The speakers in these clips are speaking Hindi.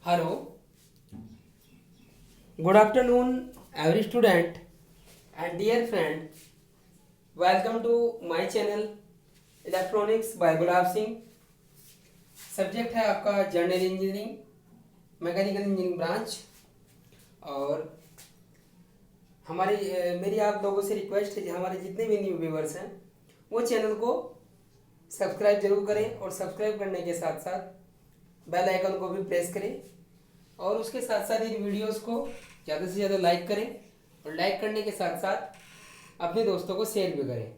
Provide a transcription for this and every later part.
Hello, good afternoon, every student and dear friend. Welcome to my channel Electronics by Gulab Singh. Subject है आपका general engineering, mechanical engineering branch. और मेरी आप लोगों से रिक्वेस्ट है कि हमारे जितने भी न्यू व्यूवर्स हैं वो चैनल को सब्सक्राइब जरूर करें और सब्सक्राइब करने के साथ साथ बेल आइकन को भी प्रेस करें और उसके साथ साथ इन वीडियोस को ज़्यादा से ज़्यादा लाइक करें और लाइक करने के साथ साथ अपने दोस्तों को शेयर भी करें।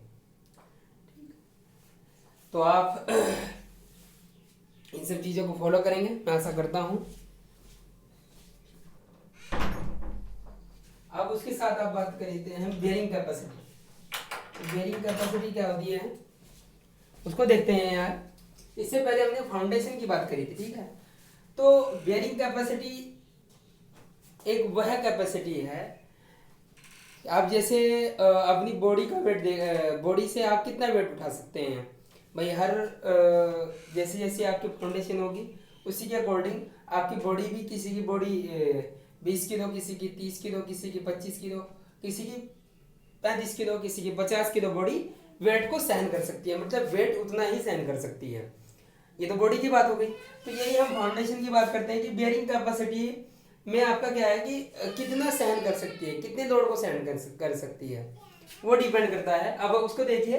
तो आप इन सब चीज़ों को फॉलो करेंगे, मैं आशा करता हूँ। अब उसके साथ आप बात करते हैं बेयरिंग कैपेसिटी। बेयरिंग कैपेसिटी क्या होती है उसको देखते हैं यार। इससे पहले हमने फाउंडेशन की बात करी थी, ठीक है। तो बेयरिंग कैपेसिटी एक वह कैपेसिटी है, आप जैसे अपनी बॉडी का वेट बॉडी से आप कितना वेट उठा सकते हैं भाई। हर जैसे जैसे आपकी फाउंडेशन होगी उसी के अकॉर्डिंग आपकी बॉडी भी, किसी की बॉडी 20 किलो, किसी की 30 किलो, किसी की 25 किलो, किसी की 35 किलो, किसी की 50 किलो बॉडी वेट को सहन कर सकती है। मतलब वेट उतना ही सहन कर सकती है। ये तो बॉडी की बात हो गई। तो यही हम फाउंडेशन की बात करते हैं कि बेयरिंग कैपेसिटी में आपका क्या है कि कितना सहन कर सकती है, कितने लोड को सहन कर सकती है, वो डिपेंड करता है। अब उसको देखिए,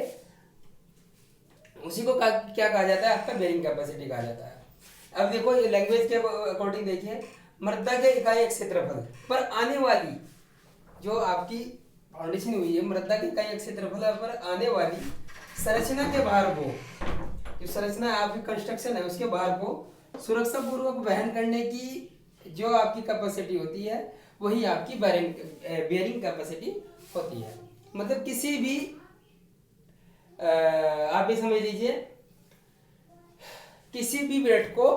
उसी को क्या कहा जाता है, आपका बेयरिंग कैपेसिटी कहा जाता है। अब देखो ये लैंग्वेज के अकॉर्डिंग देखिए, मृदा के इकाई क्षेत्रफल पर आने वाली जो आपकी फाउंडेशन हुई है, मृदा के इकाई क्षेत्रफल पर आने वाली संरचना के भार को, जो संरचना आपकी कंस्ट्रक्शन है उसके भार को सुरक्षा पूर्वक वहन करने की जो आपकी कैपेसिटी होती है वही आपकी बेयरिंग कैपेसिटी होती है। मतलब किसी भी आप ये समझ लीजिए, किसी भी वेट को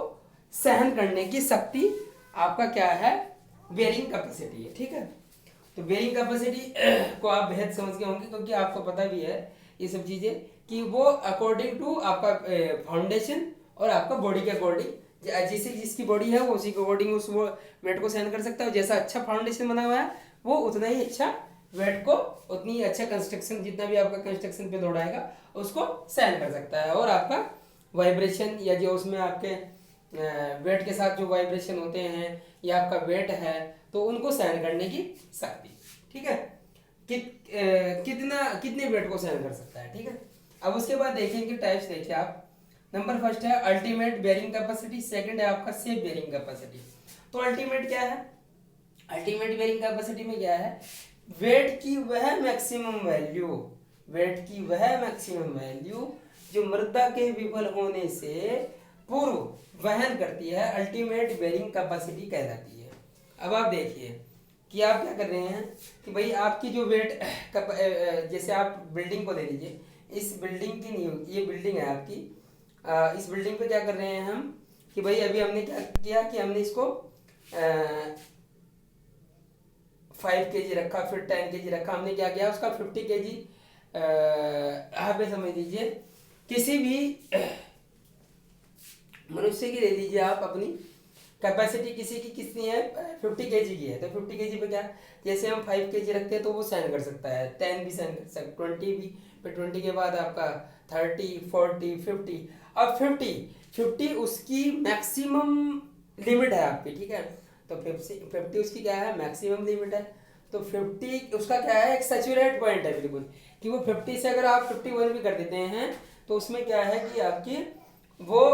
सहन करने की शक्ति आपका क्या है, बेयरिंग कैपेसिटी है, ठीक है। तो बेयरिंग कैपेसिटी को आप बेहद समझ गए होंगे, क्योंकि आपको पता भी है ये सब चीजें कि वो अकॉर्डिंग टू आपका फाउंडेशन और आपका बॉडी के अकॉर्डिंग, जिसे जिसकी बॉडी है वो उसी के अकॉर्डिंग उस वो वेट को सहन कर सकता है। जैसा अच्छा फाउंडेशन बना हुआ है वो उतना ही अच्छा वेट को, उतनी ही अच्छा कंस्ट्रक्शन, जितना भी आपका कंस्ट्रक्शन पे लोड आएगा उसको सहन कर सकता है। और आपका वाइब्रेशन या जो उसमें आपके वेट के साथ जो वाइब्रेशन होते हैं या आपका वेट है तो उनको सहन करने की शक्ति, ठीक है, कितने वेट को सहन कर सकता है, ठीक है। अब उसके बाद देखेंगे टाइप्स। देखिए आप, नंबर फर्स्ट है अल्टीमेट बेयरिंग कैपेसिटी, सेकंड है आपका सेफ बेयरिंग कैपेसिटी। तो अल्टीमेट क्या है, अल्टीमेट बेयरिंग कैपेसिटी में क्या है, वेट की वह मैक्सिमम वैल्यू, वेट की वह मैक्सिमम वैल्यू जो मृदा के विफल होने से पूर्व वहन करती है, अल्टीमेट बेयरिंग कैपेसिटी कहलाती है। अब आप देखिए कि आप क्या कर रहे हैं कि भाई आपकी जो वेट, जैसे आप बिल्डिंग को ले लीजिए, इस बिल्डिंग की नींव, ये बिल्डिंग है आपकी, इस बिल्डिंग पे क्या कर रहे हैं हम कि भाई अभी हमने क्या किया कि हमने इसको 5 kg रखा, फिर 10 kg रखा, हमने क्या किया उसका 50 kg यहाँ पे समझ लीजिए किसी भी मनुष्य की ले लीजिए आप, अपनी कैपेसिटी किसी की कितनी है, 50 kg की है। तो 50 kg पे क्या, जैसे हम 5 kg रखते हैं तो वो सहन कर सकता है, 10 भी सहन कर सकता है, 20 भी, फिर 20 के बाद आपका 30, 40, 50। अब 50 उसकी मैक्सिमम लिमिट है आपकी, ठीक है। तो 50 उसकी क्या है, मैक्सिमम लिमिट है। तो 50 उसका क्या है, एक सैचुरेट पॉइंट है बिल्कुल, कि वो 50 से अगर आप 51 भी कर देते हैं तो उसमें क्या है कि आपकी वो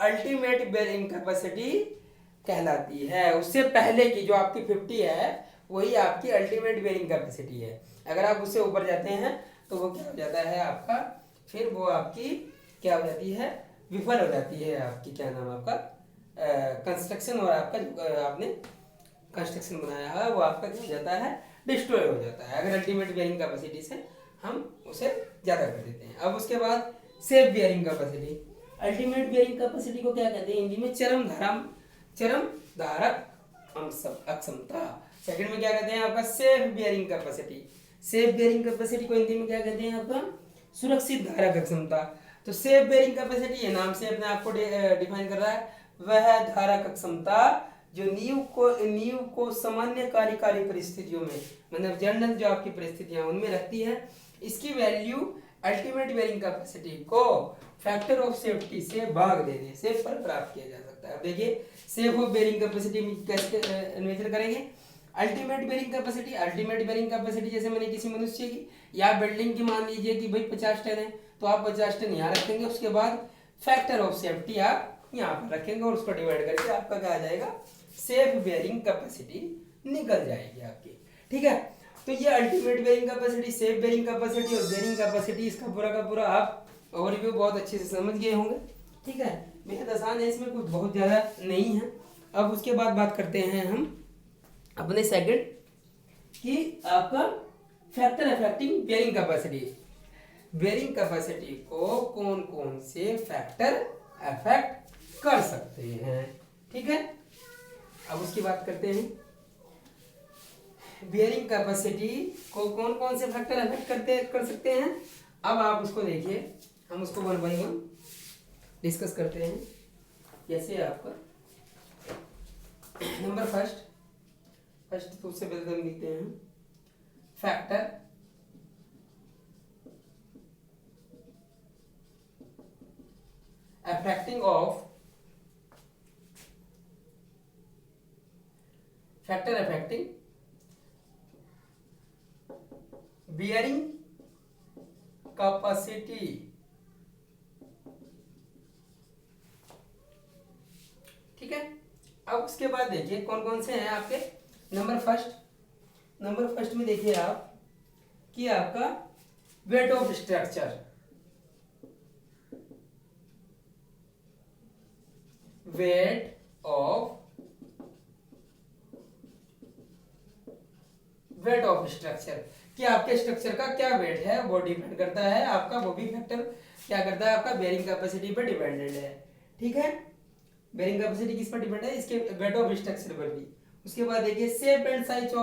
अल्टीमेट बेयरिंग कैपेसिटी कहलाती है। उससे पहले की जो आपकी 50 है वही आपकी अल्टीमेट बेयरिंग कैपेसिटी है। अगर आप उससे ऊपर जाते हैं तो वो क्या हो जाता है आपका, फिर वो आपकी क्या हो जाती है, विफल हो जाती है आपकी, क्या नाम आपका कंस्ट्रक्शन, और आपका जो आपने कंस्ट्रक्शन बनाया है वो आपका क्या हो जाता है, डिस्ट्रॉय हो जाता है, अगर अल्टीमेट बेयरिंग कैपेसिटी से हम उसे ज़्यादा कर देते हैं। अब उसके बाद safe bearing capacity, ultimate bearing capacity को क्या कहते हैं हिंदी में, चरम धारक अक्षमता। सेकंड में क्या कहते हैं आपका, safe bearing capacity. Safe bearing capacity को हिंदी में क्या कहते हैं आपका, सुरक्षित धारक अक्षमता। तो सेफ बेयरिंग कैपेसिटी ये नाम से अपने आप को डिफाइन कर रहा है, वह धारक अक्षमता जो नींव को सामान्य कार्यकारी परिस्थितियों में, मतलब जनरल जो आपकी परिस्थितियां उनमें रखती है, इसकी वैल्यू अल्टीमेट बेयरिंग कैपेसिटी को फैक्टर ऑफ सेफ्टी से भाग देने से पर प्राप्त किया जा सकता है। अब देखिए सेफ ऑफ बेयरिंग कैपेसिटी कैसे मेजर करेंगे। अल्टीमेट बेयरिंग कैपेसिटी जैसे मैंने किसी मनुष्य की या बिल्डिंग की मान लीजिए कि भाई 50 टन है, तो आप 50 टन यहाँ रखेंगे, उसके बाद फैक्टर ऑफ सेफ्टी आप यहाँ पर रखेंगे और उसको डिवाइड करके आपका क्या आ जाएगा, सेफ बेयरिंग कैपेसिटी निकल जाएगी आपकी। ठीक है, तो ये ultimate bearing capacity, safe bearing capacity और बेयरिंग कैपेसिटी, इसका पूरा का पूरा आप ओवरव्यू बहुत अच्छे से समझ गए होंगे। ठीक है, बेहद आसान है, इसमें कुछ बहुत ज़्यादा नहीं है। अब उसके बाद बात करते हैं हम अपने सेकंड कि आपका factor affecting bearing capacity. Bearing capacity को कौन कौन से फैक्टर अफेक्ट कर सकते हैं। ठीक है, अब उसकी बात करते हैं बेयरिंग कैपेसिटी को कौन कौन से फैक्टर अफेक्ट कर सकते हैं। अब आप उसको देखिए, हम उसको 1 by 1 डिस्कस करते हैं। जैसे आपका नंबर फर्स्ट तो उससे पहले हम लिखते हैं फैक्टर अफेक्टिंग बेयरिंग कैपेसिटी। ठीक है, अब उसके बाद देखिए कौन कौन से हैं आपके। नंबर फर्स्ट में देखिए आप कि आपका weight of structure, weight of structure कि आपके स्ट्रक्चर का क्या वेट है वो डिपेंड करता है आपका, वो भी फैक्टर क्या करता है आपका बेयरिंग कैपेसिटी पर डिपेंडेंट है। ठीक है, बेयरिंग कैपेसिटी किस पर डिपेंड है, इसके वेट ऑफ स्ट्रक्चर पर भी। उसके बाद देखिए shape and size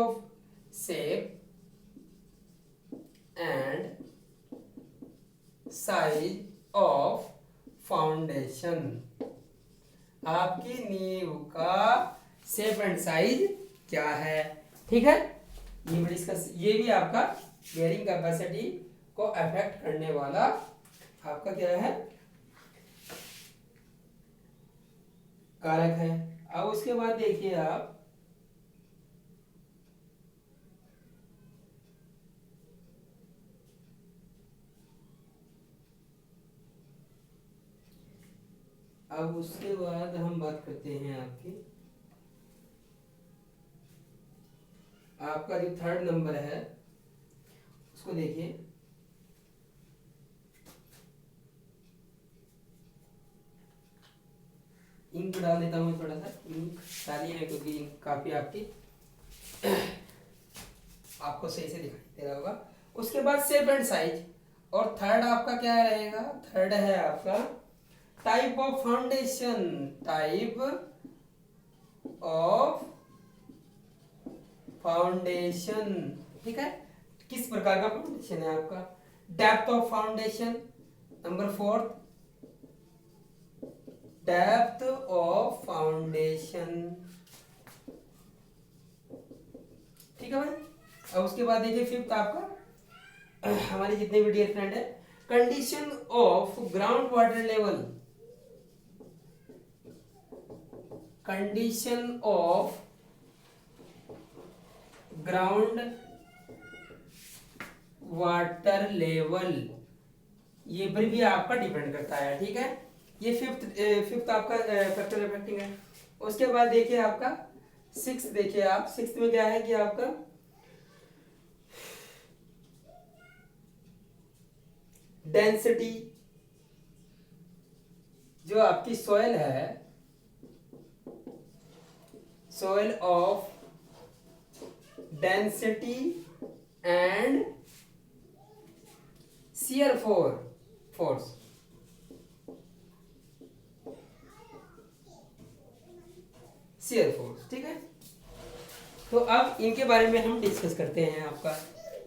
of foundation. आपकी नींव का शेप एंड साइज क्या है। ठीक है, ये भी आपका बेयरिंग कैपेसिटी को अफेक्ट करने वाला आपका क्या है, कारक है। अब उसके बाद देखिए आप हम बात करते हैं आपका जो थर्ड नंबर है उसको देखिए। इंक डाल देता हूँ थोड़ा सा, इंक डालिए है क्योंकि इंक काफी आपकी आपको सही से दिखाई दे रहा होगा। उसके बाद शेप एंड साइज, और थर्ड आपका क्या रहेगा, थर्ड है आपका टाइप ऑफ फाउंडेशन। ठीक है, किस प्रकार का फाउंडेशन है आपका, depth of foundation. Number 4 depth of foundation. ठीक है भाई। अब उसके बाद देखिए फिफ्थ आपका हमारे जितने भी डियर फ्रेंड है, condition of ground water level. Condition of ground water level, ये पर भी आपका डिपेंड करता है। ठीक है, ये फिफ्थ आपका फैक्टर अफेक्टिंग है। उसके बाद देखिए आपका सिक्स, देखिए आप सिक्स में क्या है कि आपका डेंसिटी, जो आपकी सॉइल है, soil of density and shear force. Shear force. ठीक है, तो अब इनके बारे में हम डिस्कस करते हैं आपका।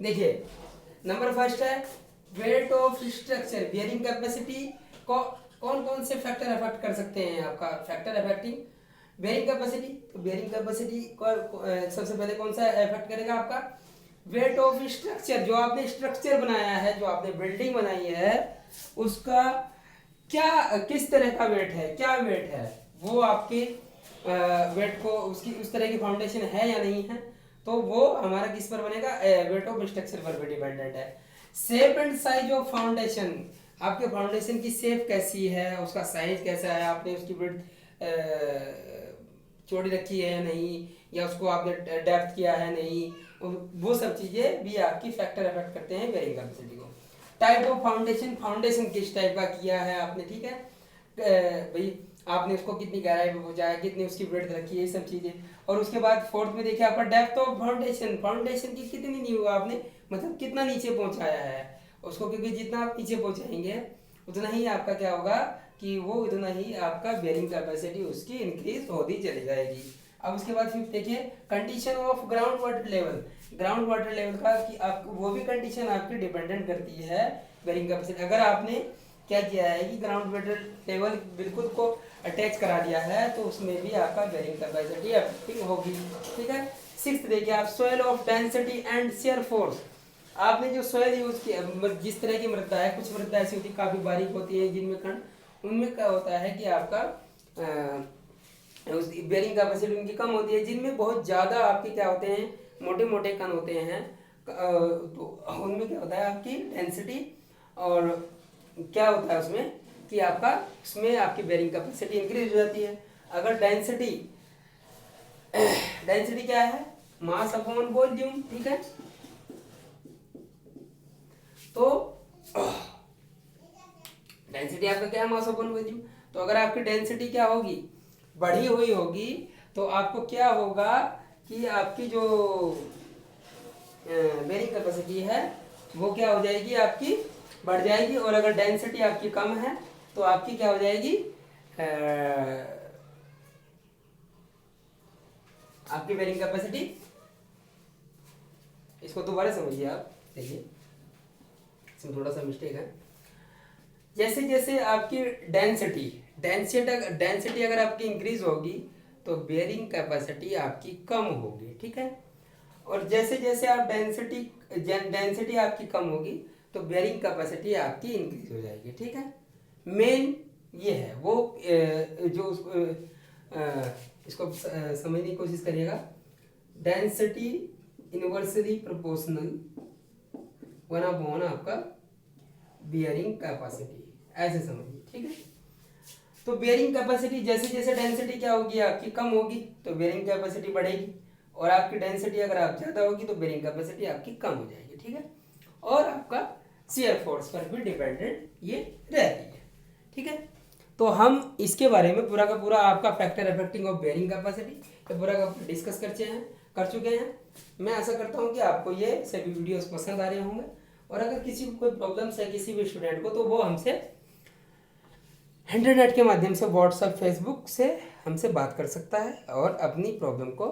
देखिए नंबर फर्स्ट है weight of structure. Bearing capacity को कौन कौन से फैक्टर अफेक्ट कर सकते हैं आपका, फैक्टर अफेक्टिंग बेयरिंग कैपेसिटी, तो बेयरिंग कैपेसिटी को सबसे पहले कौन सा इफेक्ट करेगा आपका वेट ऑफ स्ट्रक्चर। जो आपने स्ट्रक्चर बनाया है, जो आपने बिल्डिंग बनाई है, उसका क्या किस तरह का वेट है, क्या वेट है, वो आपके वेट को उसकी उस तरह की फाउंडेशन है या नहीं है, तो वो हमारा किस पर बनेगा, वेट ऑफ स्ट्रक्चर पर भी डिपेंडेंट है। Shape and size of foundation, आपके फाउंडेशन की शेप कैसी है, उसका साइज कैसा है, आपने उसकी विड्थ चौड़ी रखी है या नहीं, या उसको आपने डेप्थ किया है नहीं, वो सब चीजें भी आपकी फैक्टर अफेक्ट करते हैं बेयरिंग कैपेसिटी को। टाइप ऑफ फाउंडेशन, फाउंडेशन किस टाइप का किया है आपने, ठीक है भाई, आपने उसको कितनी गहराई में पहुंचाया, कितनी उसकी ब्रेड्थ रखी है, ये सब चीजें। और उसके बाद फोर्थ में देखिए आपका डेप्थ ऑफ फाउंडेशन, फाउंडेशन की कितनी नींव आपने मतलब कितना नीचे पहुंचाया है उसको, क्योंकि जितना आप नीचे पहुंचाएंगे उतना ही आपका क्या होगा कि वो उतना ही आपका बेयरिंग कैपेसिटी उसकी इंक्रीज होती चली जाएगी। अब उसके बाद फिर देखिए condition of ground water level, ground water level का कि आप वो भी कंडीशन आपकी डिपेंडेंट करती है बेयरिंग कैपेसिटी। अगर आपने क्या किया है कि ग्राउंड वाटर लेवल बिल्कुल को अटैच करा दिया है, तो उसमें भी आपका बेयरिंग कैपेसिटी अफेक्टिंग होगी, ठीक है। सिक्स्थ देखिए आप soil of density and shear force, आपने जो सोयल यूज किया, जिस तरह की मृदा है, कुछ मृदा ऐसी होती है काफी बारीक होती है जिनमें खंड, उनमें क्या होता है कि आपका बेयरिंग कैपेसिटी उनकी कम होती है। जिनमें बहुत ज़्यादा आपके क्या होते हैं मोटे मोटे कण होते हैं, तो उनमें क्या होता है आपकी डेंसिटी, और क्या होता है उसमें कि आपका उसमें आपकी बेयरिंग कैपेसिटी इंक्रीज हो जाती है। अगर डेंसिटी क्या है, मास अपॉन वॉल्यूम, ठीक है। तो डेंसिटी आपका क्या है, मास अपॉन वॉल्यूम। तो अगर आपकी डेंसिटी क्या होगी, बढ़ी हुई होगी, तो आपको क्या होगा कि आपकी जो बेयरिंग कैपेसिटी है वो क्या हो जाएगी, आपकी बढ़ जाएगी। और अगर डेंसिटी आपकी कम है तो आपकी क्या हो जाएगी, आपकी बेयरिंग कैपेसिटी, इसको दोबारा समझिए आप, देखिए इसमें थोड़ा सा मिस्टेक है। जैसे जैसे आपकी डेंसिटी अगर आपकी इंक्रीज होगी तो बेयरिंग कैपेसिटी आपकी कम होगी, ठीक है। और जैसे जैसे आप डेंसिटी आपकी कम होगी तो बेयरिंग कैपेसिटी आपकी इंक्रीज हो जाएगी, ठीक है। मेन ये है वो जो इसको समझने की कोशिश करिएगा, डेंसिटी इनवर्सली प्रोपोर्शनल 1/, आपका बेयरिंग कैपेसिटी, ऐसे समझिए, ठीक है। तो बेयरिंग कैपेसिटी जैसे जैसे डेंसिटी क्या होगी आपकी कम होगी तो बेयरिंग कैपेसिटी बढ़ेगी, और आपकी डेंसिटी अगर आप ज़्यादा होगी तो बेयरिंग कैपेसिटी आपकी कम हो जाएगी, ठीक है। और आपका शियर फोर्स पर भी डिपेंडेंट ये रहती है, ठीक है। तो हम इसके बारे में पूरा का पूरा आपका factor affecting of bearing capacity ये पूरा का डिस्कस कर चुके हैं। मैं आशा करता हूँ कि आपको ये सभी वीडियोस पसंद आ रहे होंगे, और अगर किसी को कोई प्रॉब्लम्स है किसी भी स्टूडेंट को, तो वो हमसे इंटरनेट के माध्यम से व्हाट्सएप फेसबुक से हमसे बात कर सकता है और अपनी प्रॉब्लम को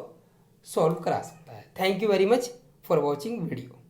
सॉल्व करा सकता है। Thank you very much for watching video.